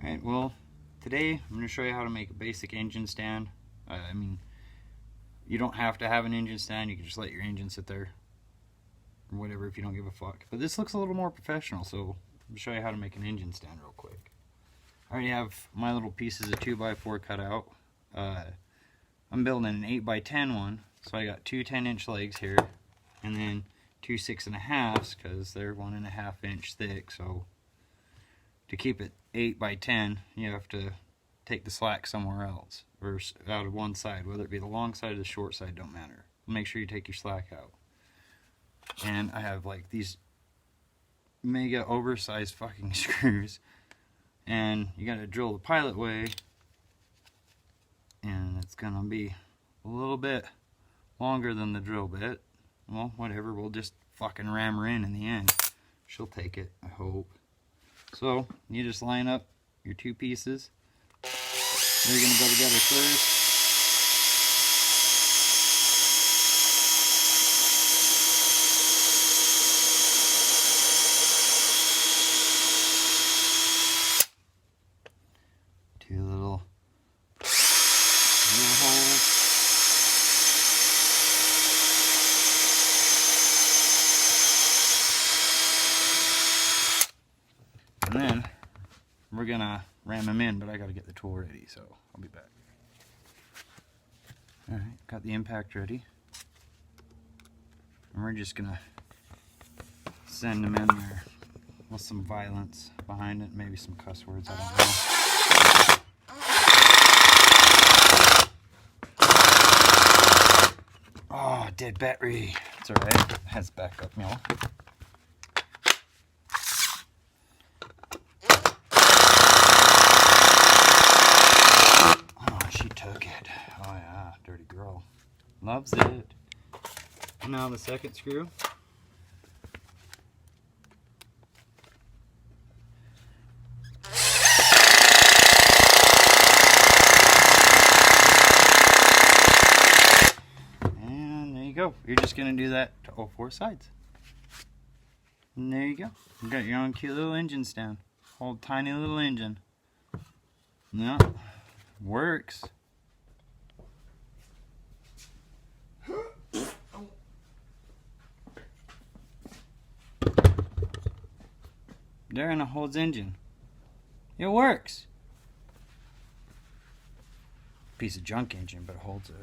Alright, well, today I'm going to show you how to make a basic engine stand. I mean, you don't have to have an engine stand, you can just let your engine sit there or whatever if you don't give a fuck. But this looks a little more professional, so I'll show you how to make an engine stand real quick. I already have my little pieces of 2x4 cut out. I'm building an 8x10 one, so I got two 10-inch legs here, and then two 6.5s because they're 1.5 inch thick. So to keep it 8x10, you have to take the slack somewhere else, or out of one side, whether it be the long side or the short side, don't matter. Make sure you take your slack out. And I have like these mega oversized fucking screws, and you gotta drill the pilot way, and it's gonna be a little bit longer than the drill bit. Well, whatever, we'll just fucking ram her in the end. She'll take it, I hope. So you just line up your two pieces. They're gonna go together first. Two little holes. And then we're gonna ram them in, but I gotta get the tool ready, so I'll be back. Alright, got the impact ready. And we're just gonna send them in there with some violence behind it, maybe some cuss words, I don't know. Oh, dead battery. It's alright, it has backup, you know. Oh yeah, dirty girl. Loves it. Now the second screw. And there you go. You're just going to do that to all four sides. And there you go. You got your own cute little engine stand. Old tiny little engine. Yeah, works. There, and it holds engine. It works. Piece of junk engine, but it holds it.